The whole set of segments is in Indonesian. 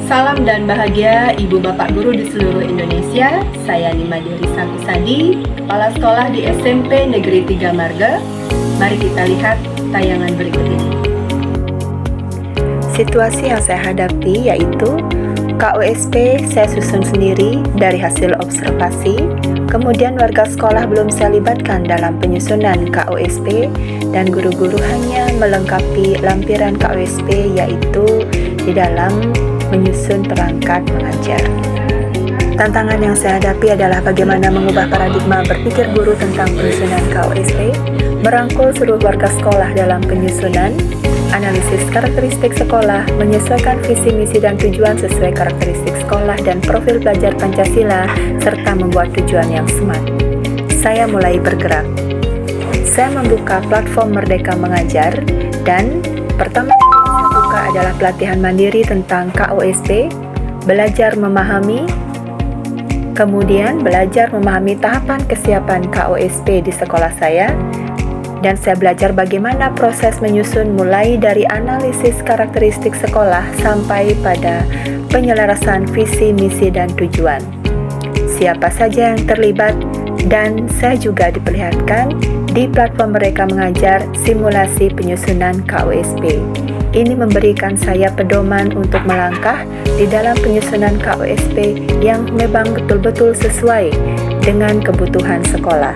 Salam dan bahagia Ibu Bapak Guru di seluruh Indonesia. Saya Nimadi Risa Kusadi, Kepala Sekolah di SMP Negeri 3 Marga. Mari kita lihat tayangan berikut ini. Situasi yang saya hadapi yaitu KOSP saya susun sendiri dari hasil observasi, kemudian warga sekolah belum saya libatkan dalam penyusunan KOSP, dan guru-guru hanya melengkapi lampiran KOSP yaitu di dalam menyusun perangkat mengajar. Tantangan yang saya hadapi adalah bagaimana mengubah paradigma berpikir guru tentang penyusunan KOSP, merangkul seluruh warga sekolah dalam penyusunan, analisis karakteristik sekolah, menyesuaikan visi, misi, dan tujuan sesuai karakteristik sekolah dan profil belajar Pancasila, serta membuat tujuan yang smart. Saya mulai bergerak. Saya membuka platform Merdeka Mengajar, dan pertama yang saya buka adalah pelatihan mandiri tentang KOSP, belajar memahami, kemudian belajar memahami tahapan kesiapan KOSP di sekolah saya, dan saya belajar bagaimana proses menyusun mulai dari analisis karakteristik sekolah sampai pada penyelarasan visi, misi, dan tujuan. Siapa saja yang terlibat, dan saya juga diperlihatkan di platform Merdeka Mengajar simulasi penyusunan KOSP. Ini memberikan saya pedoman untuk melangkah di dalam penyusunan KOSP yang memang betul-betul sesuai dengan kebutuhan sekolah.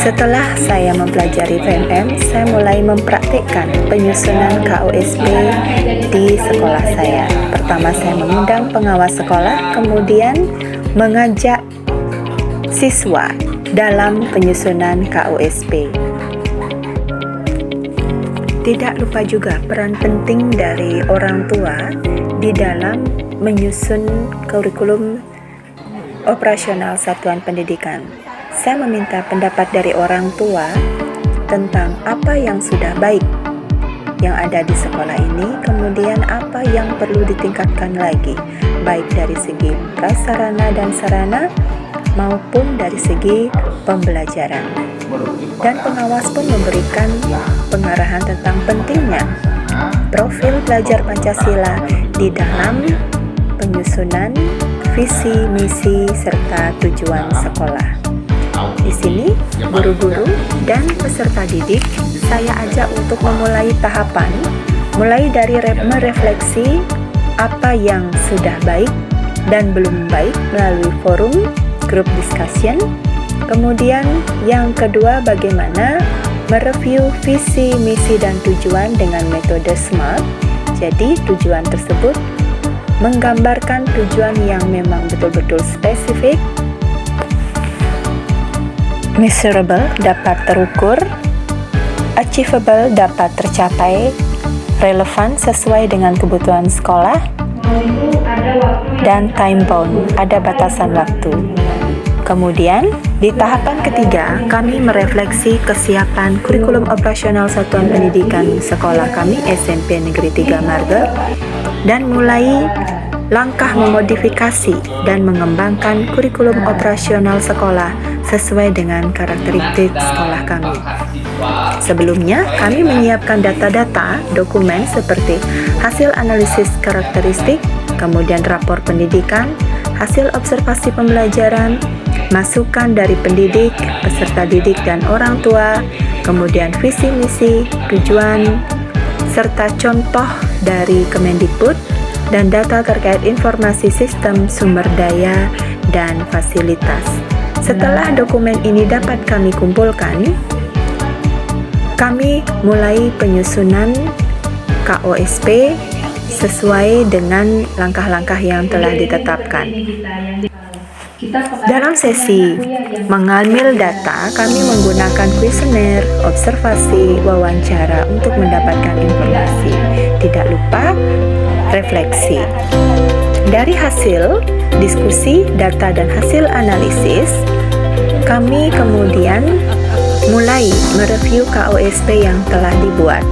Setelah saya mempelajari VMM, saya mulai mempraktikkan penyusunan KOSP di sekolah saya. Pertama, saya mengundang pengawas sekolah, kemudian mengajak siswa dalam penyusunan KOSP. Tidak lupa juga peran penting dari orang tua di dalam menyusun kurikulum operasional satuan pendidikan. Saya meminta pendapat dari orang tua tentang apa yang sudah baik yang ada di sekolah ini, kemudian apa yang perlu ditingkatkan lagi, baik dari segi prasarana dan sarana maupun dari segi pembelajaran. Dan pengawas pun memberikan pengarahan tentang pentingnya profil belajar Pancasila di dalam penyusunan visi, misi, serta tujuan sekolah. Di sini, guru-guru dan peserta didik saya ajak untuk memulai tahapan, mulai dari merefleksi apa yang sudah baik dan belum baik melalui forum, group discussion. Kemudian yang kedua, bagaimana mereview visi, misi, dan tujuan dengan metode SMART. Jadi tujuan tersebut menggambarkan tujuan yang memang betul-betul spesifik, measurable dapat terukur, achievable dapat tercapai, relevan sesuai dengan kebutuhan sekolah, dan time bound ada batasan waktu. Kemudian di tahapan ketiga kami merefleksi kesiapan kurikulum operasional satuan pendidikan sekolah kami SMP Negeri 3 Marga, dan mulai langkah memodifikasi dan mengembangkan kurikulum operasional sekolah sesuai dengan karakteristik sekolah kami. Sebelumnya, kami menyiapkan data-data dokumen seperti hasil analisis karakteristik, kemudian rapor pendidikan, hasil observasi pembelajaran, masukan dari pendidik, peserta didik, dan orang tua, kemudian visi, misi, tujuan, serta contoh dari Kemendikbud, dan data terkait informasi sistem sumber daya dan fasilitas. Setelah dokumen ini dapat kami kumpulkan, kami mulai penyusunan KOSP sesuai dengan langkah-langkah yang telah ditetapkan. Dalam sesi mengambil data, kami menggunakan kuesioner, observasi, wawancara untuk mendapatkan informasi. Tidak lupa refleksi. Dari hasil diskusi, data, dan hasil analisis, kami kemudian mulai mereview KOSP yang telah dibuat.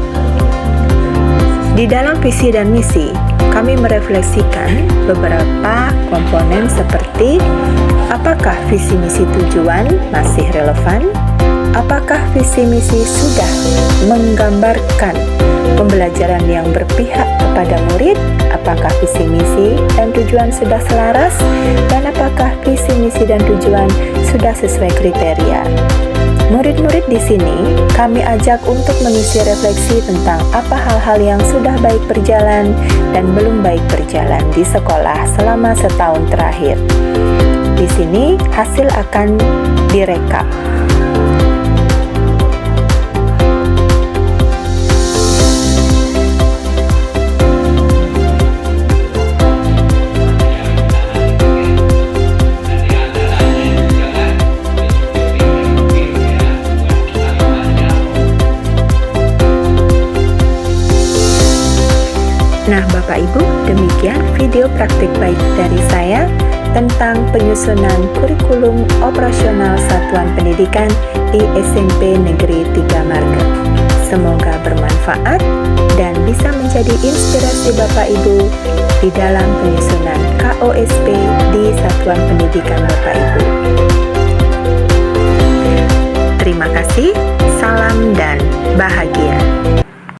Di dalam visi dan misi, kami merefleksikan beberapa komponen seperti apakah visi misi tujuan masih relevan, apakah visi misi sudah menggambarkan pembelajaran yang berpihak kepada murid, apakah visi misi dan tujuan sudah selaras, dan apakah visi misi dan tujuan sudah sesuai kriteria. Murid-murid di sini kami ajak untuk mengisi refleksi tentang apa hal-hal yang sudah baik berjalan dan belum baik berjalan di sekolah selama setahun terakhir. Di sini hasil akan direkap. Nah, Bapak Ibu, demikian video praktik baik dari saya tentang penyusunan kurikulum operasional satuan pendidikan di SMP Negeri 3 Marga. Semoga bermanfaat dan bisa menjadi inspirasi Bapak Ibu di dalam penyusunan KOSP di satuan pendidikan Bapak Ibu. Terima kasih, salam dan bahagia.